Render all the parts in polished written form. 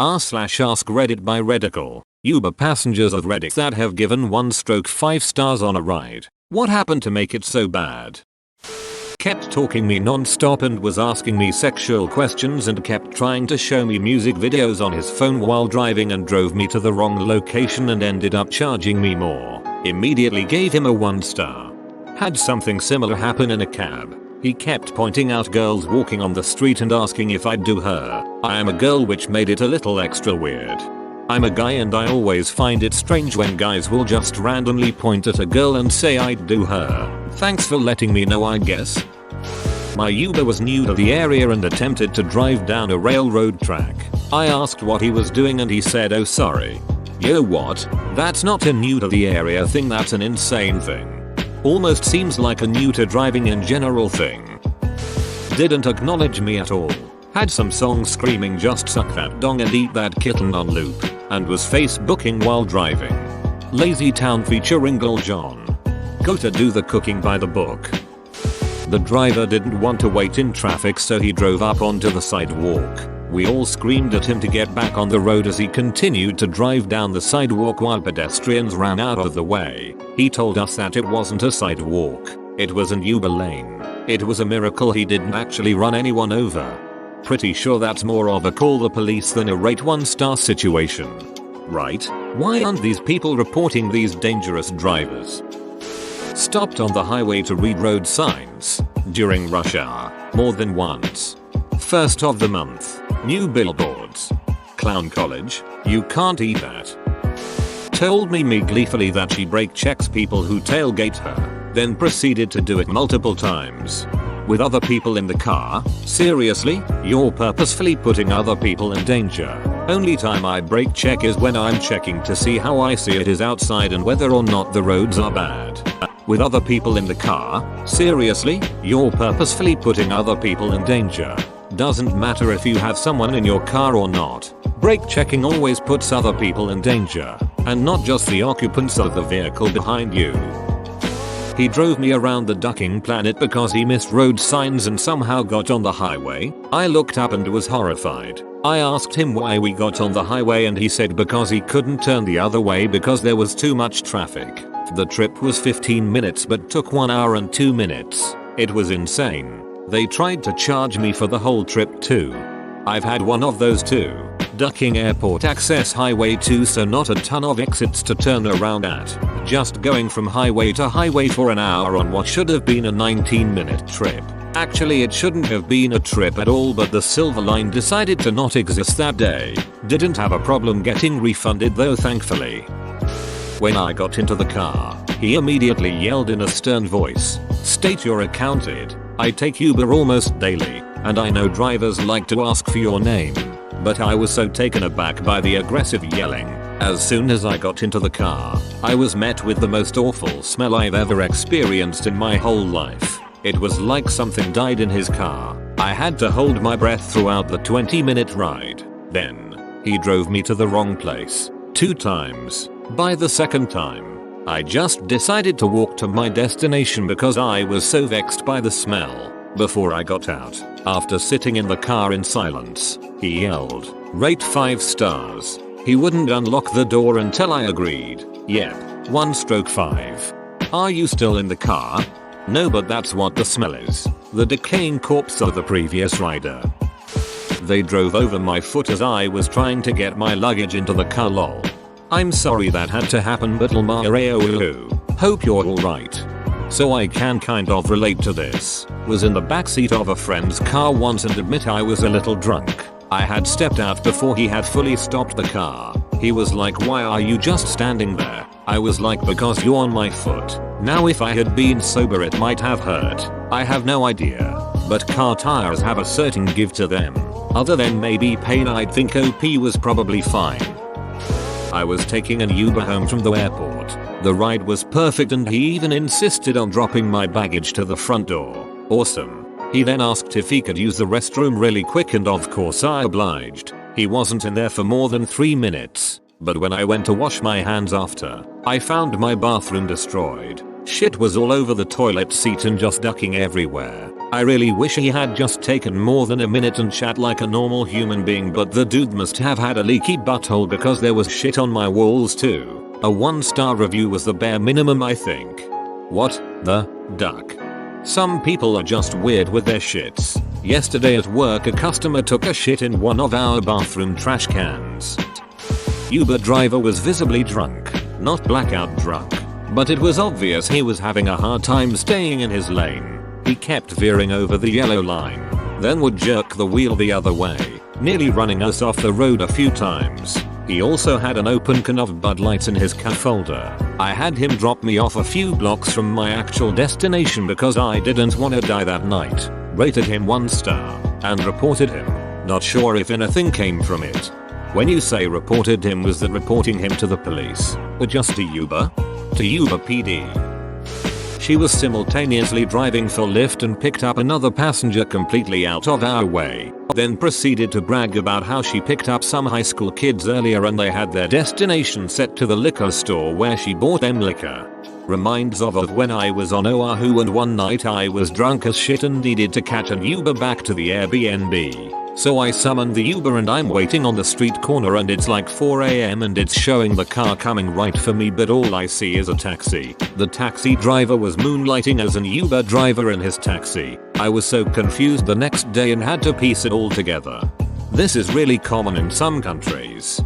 r/AskReddit by Redical. Uber passengers of Reddit that have given 1/5 stars on a ride. What happened to make it so bad? Kept talking me non-stop and was asking me sexual questions and kept trying to show me music videos on his phone while driving and drove me to the wrong location and ended up charging me more. Immediately gave him a 1 star. Had something similar happen in a cab. He kept pointing out girls walking on the street and asking if I'd do her. I am a girl, which made it a little extra weird. I'm a guy and I always find it strange when guys will just randomly point at a girl and say I'd do her. Thanks for letting me know, I guess. My Uber was new to the area and attempted to drive down a railroad track. I asked what he was doing and he said, "Oh sorry." Yo, what? That's not a new to the area thing, that's an insane thing. Almost seems like a new to driving in general thing. Didn't acknowledge me at all. Had some songs screaming "just suck that dong and eat that kitten" on loop, and was Facebooking while driving. Lazy Town featuring Lil Jon. Gotta do the cooking by the book. The driver didn't want to wait in traffic, so he drove up onto the sidewalk. We all screamed at him to get back on the road as he continued to drive down the sidewalk while pedestrians ran out of the way. He told us that it wasn't a sidewalk, it was an Uber lane. It was a miracle he didn't actually run anyone over. Pretty sure that's more of a call the police than a rate 1 star situation. Right? Why aren't these people reporting these dangerous drivers? Stopped on the highway to read road signs during rush hour more than once. First of the month. New billboards. Clown college, you can't eat that. Told me gleefully that she brake checks people who tailgate her, then proceeded to do it multiple times. With other people in the car? Seriously? You're purposefully putting other people in danger. Only time I brake check is when I'm checking to see how icy it is outside and whether or not the roads are bad. With other people in the car? Seriously? You're purposefully putting other people in danger. Doesn't matter if you have someone in your car or not. Brake checking always puts other people in danger, and not just the occupants of the vehicle behind you. He drove me around the ducking planet because he missed road signs and somehow got on the highway. I looked up and was horrified. I asked him why we got on the highway and he said because he couldn't turn the other way because there was too much traffic. The trip was 15 minutes but took 1 hour and 2 minutes. It was insane. They tried to charge me for the whole trip too. I've had one of those too. Ducking airport access highway 2, so not a ton of exits to turn around at. Just going from highway to highway for an hour on what should have been a 19-minute trip. Actually, it shouldn't have been a trip at all, but the Silver Line decided to not exist that day. Didn't have a problem getting refunded though, thankfully. When I got into the car, he immediately yelled in a stern voice, "State you're accounted. I take Uber almost daily, and I know drivers like to ask for your name." But I was so taken aback by the aggressive yelling. As soon as I got into the car, I was met with the most awful smell I've ever experienced in my whole life. It was like something died in his car. I had to hold my breath throughout the 20-minute ride. Then, he drove me to the wrong place 2 times. By the second time, I just decided to walk to my destination because I was so vexed by the smell. Before I got out, after sitting in the car in silence, he yelled, "Rate 5 stars. He wouldn't unlock the door until I agreed. Yep, 1/5. Are you still in the car? No, but that's what the smell is. The decaying corpse of the previous rider." They drove over my foot as I was trying to get my luggage into the car, lol. I'm sorry that had to happen, but hope you're alright. So I can kind of relate to this. Was in the backseat of a friend's car once and admit I was a little drunk. I had stepped out before he had fully stopped the car. He was like, "Why are you just standing there?" I was like, "Because you're on my foot." Now if I had been sober it might have hurt. I have no idea. But car tires have a certain give to them. Other than maybe pain, I'd think OP was probably fine. I was taking an Uber home from the airport. The ride was perfect and he even insisted on dropping my baggage to the front door. Awesome. He then asked if he could use the restroom really quick and of course I obliged. He wasn't in there for more than 3 minutes. But when I went to wash my hands after, I found my bathroom destroyed. Shit was all over the toilet seat and just ducking everywhere. I really wish he had just taken more than a minute and chat like a normal human being, but the dude must have had a leaky butthole because there was shit on my walls too. A 1-star review was the bare minimum, I think. What the duck? Some people are just weird with their shits. Yesterday at work a customer took a shit in one of our bathroom trash cans. Uber driver was visibly drunk, not blackout drunk, but it was obvious he was having a hard time staying in his lane. He kept veering over the yellow line, then would jerk the wheel the other way, nearly running us off the road a few times. He also had an open can of Bud Lights in his cup holder. I had him drop me off a few blocks from my actual destination because I didn't want to die that night. Rated him 1 star and reported him. Not sure if anything came from it. When you say reported him, was that reporting him to the police or just to Uber? To Uber PD. She was simultaneously driving for Lyft and picked up another passenger completely out of our way, then proceeded to brag about how she picked up some high school kids earlier and they had their destination set to the liquor store where she bought them liquor. Reminds of when I was on Oahu and one night I was drunk as shit and needed to catch an Uber back to the Airbnb. So I summoned the Uber and I'm waiting on the street corner and it's like 4 AM and it's showing the car coming right for me, but all I see is a taxi. The taxi driver was moonlighting as an Uber driver in his taxi. I was so confused the next day and had to piece it all together. This is really common in some countries.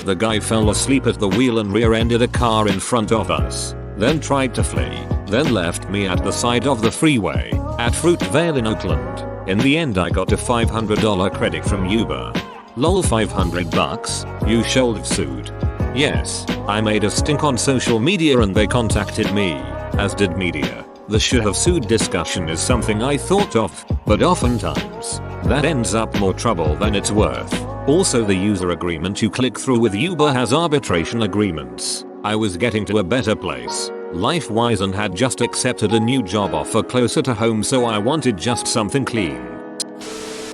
The guy fell asleep at the wheel and rear-ended a car in front of us, then tried to flee, then left me at the side of the freeway at Fruitvale in Oakland. In the end I got a $500 credit from Uber. Lol, $500? You should have sued. Yes, I made a stink on social media and they contacted me, as did media. The should have sued discussion is something I thought of, but oftentimes, that ends up more trouble than it's worth. Also, the user agreement you click through with Uber has arbitration agreements. I was getting to a better place life-wise and had just accepted a new job offer closer to home, so I wanted just something clean.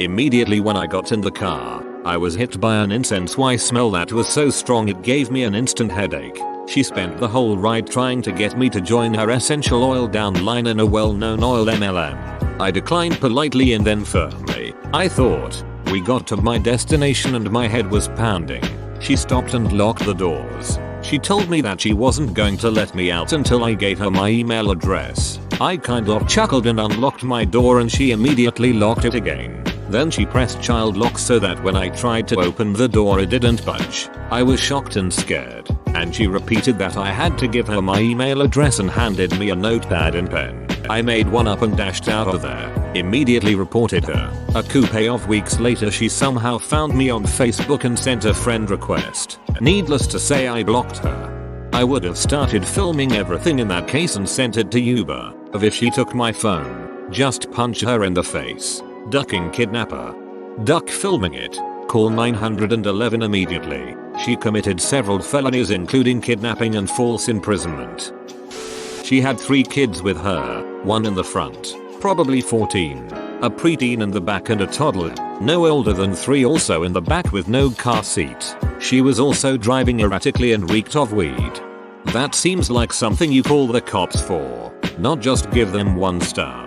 Immediately when I got in the car, I was hit by an incense-y smell that was so strong it gave me an instant headache. She spent the whole ride trying to get me to join her essential oil downline in a well-known oil MLM. I declined politely and then firmly. I thought. We got to my destination and my head was pounding. She stopped and locked the doors. She told me that she wasn't going to let me out until I gave her my email address. I kind of chuckled and unlocked my door and she immediately locked it again. Then she pressed child lock so that when I tried to open the door it didn't budge. I was shocked and scared, and she repeated that I had to give her my email address and handed me a notepad and pen. I made one up and dashed out of there. Immediately reported her. A couple of weeks later she somehow found me on Facebook and sent a friend request. Needless to say I blocked her. I would have started filming everything in that case and sent it to Uber. If she took my phone, just punch her in the face. Ducking kidnapper. Duck filming it. Call 911 immediately. She committed several felonies including kidnapping and false imprisonment. She had 3 kids with her, one in the front, probably 14, a preteen in the back and a toddler, no older than 3 also in the back with no car seat. She was also driving erratically and reeked of weed. That seems like something you call the cops for, not just give them 1 star.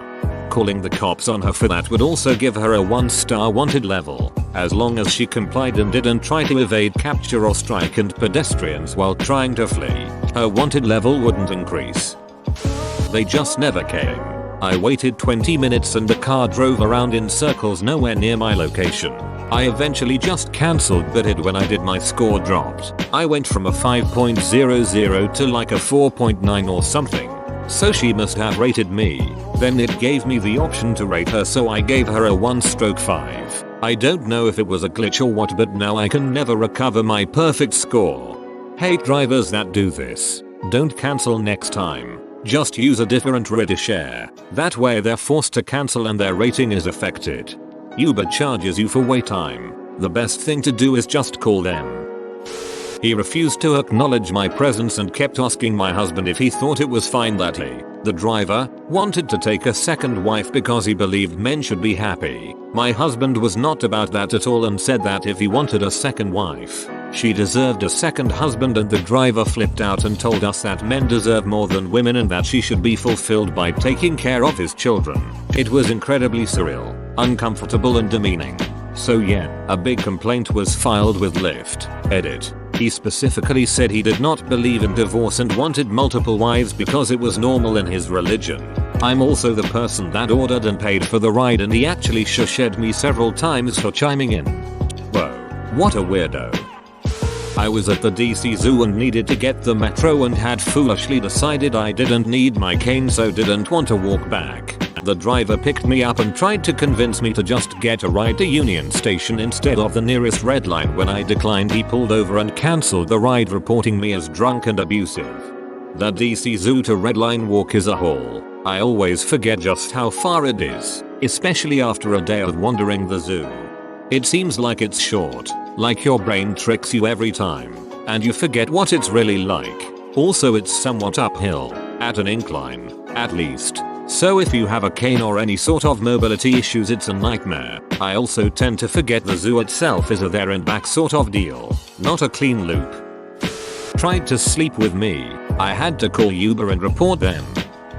Calling the cops on her for that would also give her a 1-star wanted level, as long as she complied and didn't try to evade capture or strike and pedestrians while trying to flee. Her wanted level wouldn't increase. They just never came. I waited 20 minutes and the car drove around in circles nowhere near my location. I eventually just cancelled, but when I did my score dropped. I went from a 5.00 to like a 4.9 or something. So she must have rated me. Then it gave me the option to rate her, so I gave her a 1/5. I don't know if it was a glitch or what, but now I can never recover my perfect score. Hate drivers that do this. Don't cancel next time. Just use a different Reddit share. That way they're forced to cancel and their rating is affected. Uber charges you for wait time. The best thing to do is just call them. He refused to acknowledge my presence and kept asking my husband if he thought it was fine that he, the driver, wanted to take a second wife because he believed men should be happy. My husband was not about that at all and said that if he wanted a second wife, She deserved a second husband and the driver flipped out and told us that men deserve more than women and that she should be fulfilled by taking care of his children. It was incredibly surreal, uncomfortable and demeaning. So yeah, a big complaint was filed with Lyft. Edit. He specifically said he did not believe in divorce and wanted multiple wives because it was normal in his religion. I'm also the person that ordered and paid for the ride and he actually shushed me several times for chiming in. Whoa, what a weirdo. I was at the DC Zoo and needed to get the metro and had foolishly decided I didn't need my cane so didn't want to walk back. The driver picked me up and tried to convince me to just get a ride to Union Station instead of the nearest red line. When I declined, he pulled over and cancelled the ride, reporting me as drunk and abusive. The DC Zoo to Red Line walk is a haul. I always forget just how far it is, especially after a day of wandering the zoo. It seems like it's short, like your brain tricks you every time, and you forget what it's really like. Also, it's somewhat uphill, at an incline, at least. So if you have a cane or any sort of mobility issues, it's a nightmare. I also tend to forget the zoo itself is a there and back sort of deal, not a clean loop. Tried to sleep with me. I had to call Uber and report them.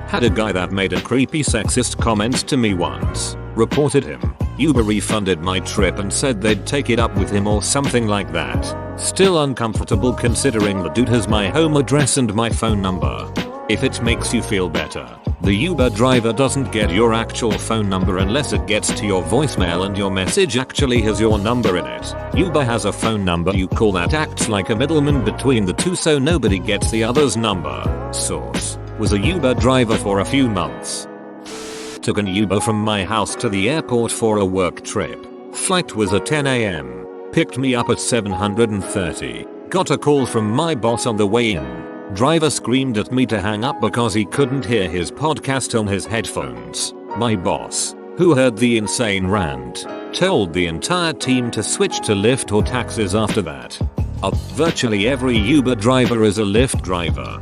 Had a guy that made a creepy sexist comment to me once. Reported him. Uber refunded my trip and said they'd take it up with him or something like that. Still uncomfortable considering the dude has my home address and my phone number. If it makes you feel better, the Uber driver doesn't get your actual phone number unless it gets to your voicemail and your message actually has your number in it. Uber has a phone number you call that acts like a middleman between the two so nobody gets the other's number. Source: was a Uber driver for a few months. Took an Uber from my house to the airport for a work trip. Flight was at 10 AM. Picked me up at 7:30. Got a call from my boss on the way in. Driver screamed at me to hang up because he couldn't hear his podcast on his headphones. My boss, who heard the insane rant, told the entire team to switch to Lyft or taxis after that. Virtually every Uber driver is a Lyft driver.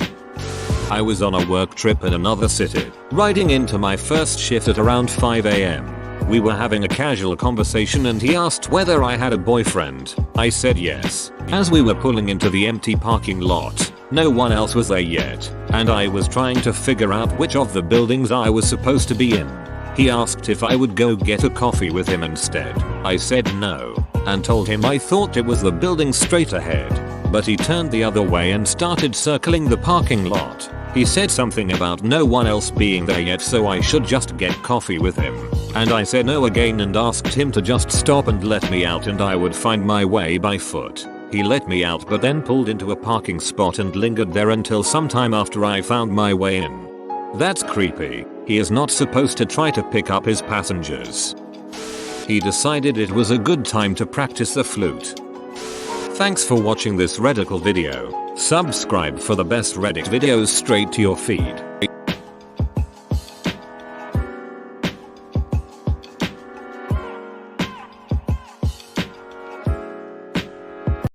I was on a work trip in another city, riding into my first shift at around 5 AM. We were having a casual conversation and he asked whether I had a boyfriend. I said yes. As we were pulling into the empty parking lot, no one else was there yet, and I was trying to figure out which of the buildings I was supposed to be in. He asked if I would go get a coffee with him instead. I said no, and told him I thought it was the building straight ahead, but he turned the other way and started circling the parking lot. He said something about no one else being there yet so I should just get coffee with him, and I said no again and asked him to just stop and let me out and I would find my way by foot. He let me out but then pulled into a parking spot and lingered there until sometime after I found my way in. That's creepy. He is not supposed to try to pick up his passengers. He decided it was a good time to practice the flute. Thanks for watching this Reddical video. Subscribe for the best Reddit videos straight to your feed.